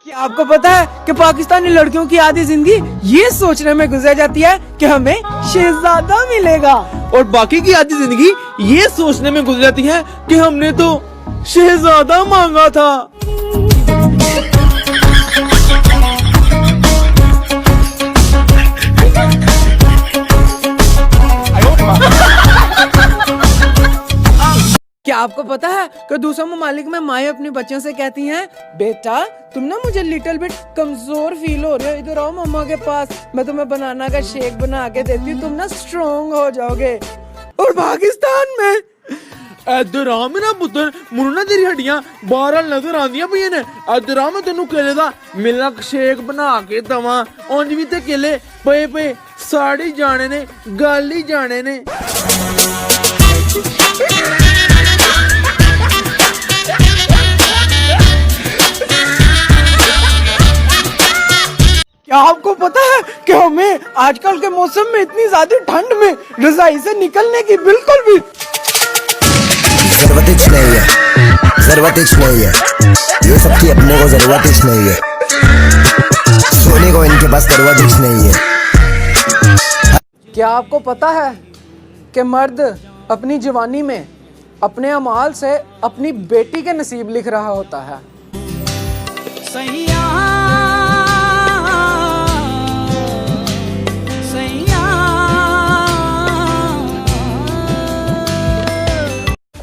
क्या आपको पता है कि पाकिस्तानी लड़कियों की आधी जिंदगी ये सोचने में गुजर जाती है कि हमें शहजादा मिलेगा, और बाकी की आधी जिंदगी ये सोचने में गुजर जाती है कि हमने तो शहजादा मांगा था। क्या आपको पता है कि दूसरे ममालिक में माएं अपने बच्चों से कहती हैं, बेटा तुम ना मुझे लिटिल बिट कमजोर फील हो रहे हो, इधर आओ मम्मा के पास, मैं तुम्हें बनाना का शेक बना के देती हूँ, तुम ना स्ट्रॉन्ग हो जाओगे। और पाकिस्तान में इधर आ मेरा पुत्र, मुन्नू ना तेरी हड्डियां बाहर नजर आंदियां पईयां ने, इधर आ मैं तेनू केले दा मिल्क शेक बना के दवां, उंज भी ते केले पे पे साड़ी जाने ने, गल ही जाने ने। क्या आपको पता है कि हमें आजकल के मौसम में इतनी ज्यादा ठंड में रजाई से निकलने की बिल्कुल भी जरूरत ही नहीं है, जरूरत ही नहीं है, ये सबकी अपने को जरूरत ही नहीं है, सोने को इनके पास जरूरत ही नहीं है। क्या आपको पता है कि मर्द अपनी जवानी में अपने अमाल से अपनी बेटी के नसीब लिख रहा होता है।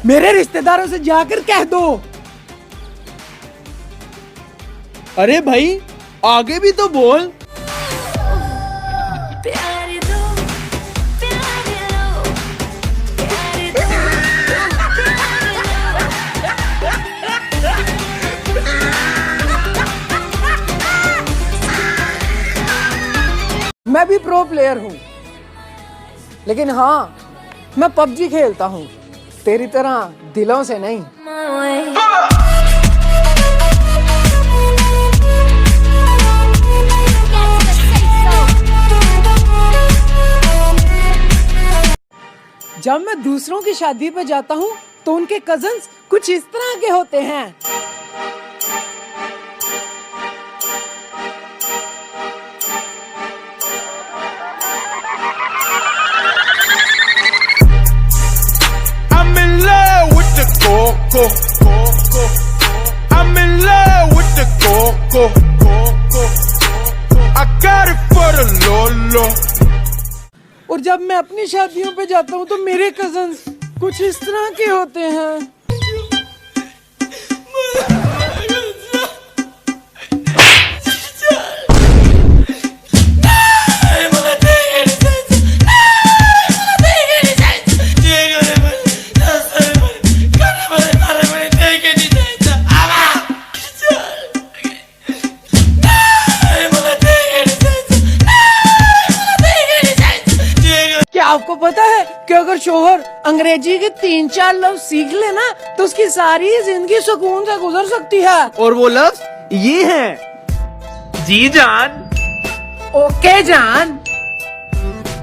मेरे रिश्तेदारों से जाकर कह दो। अरे भाई आगे भी तो बोल। मैं भी प्रो प्लेयर हूँ, लेकिन हाँ मैं पबजी खेलता हूँ, तेरी तरह दिलों से नहीं। जब मैं दूसरों की शादी पे जाता हूँ तो उनके कजन्स कुछ इस तरह के होते हैं। I'm in love with the coco. I got it for the Lolo. और जब मैं अपनी शादियों पे जाता हूँ तो मेरे कजन्स कुछ इस तरह के होते हैं। आपको पता है कि अगर शोहर अंग्रेजी के 3-4 लफ्ज सीख ले ना तो उसकी सारी जिंदगी सुकून से गुजर सकती है। और वो लफ्ज ये हैं, जी जान, ओके जान,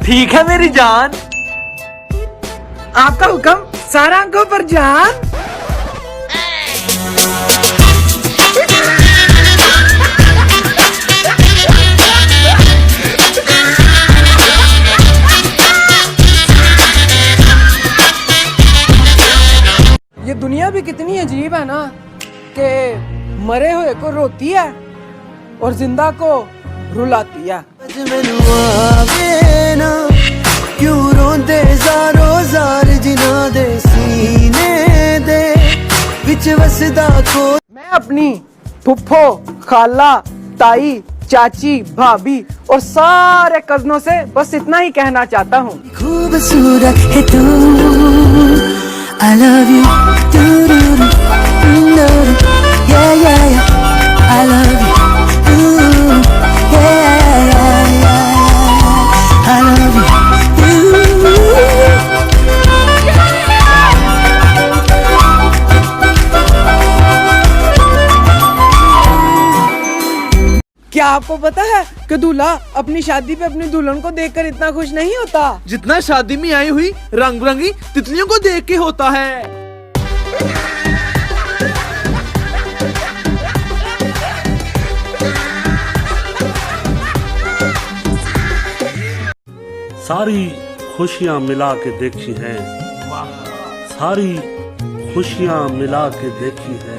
ठीक है मेरी जान, आपका हुक्म सारा आंखों पर जान। ये दुनिया भी कितनी अजीब है ना कि मरे हुए को रोती है और जिंदा को रुलाती है। क्यों रोंदे ज़ारो ज़ार जिना दे सीने दे विच वसदा को। मैं अपनी फुफ्फो, खाला, ताई, चाची, भाभी और सारे कजनों से बस इतना ही कहना चाहता हूँ, खूबसूरत है तू, I love you, do do do, yeah yeah yeah, I love you, yeah yeah yeah, I love you. क्या आपको पता है कि दूल्हा अपनी शादी पे अपनी दुल्हन को देखकर इतना खुश नहीं होता जितना शादी में आई हुई रंग बिरंगी तितलियों को देख के होता है। सारी खुशियाँ मिला के देखी हैं, सारी खुशियाँ मिला के देखी है,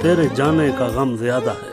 तेरे जाने का गम ज्यादा है।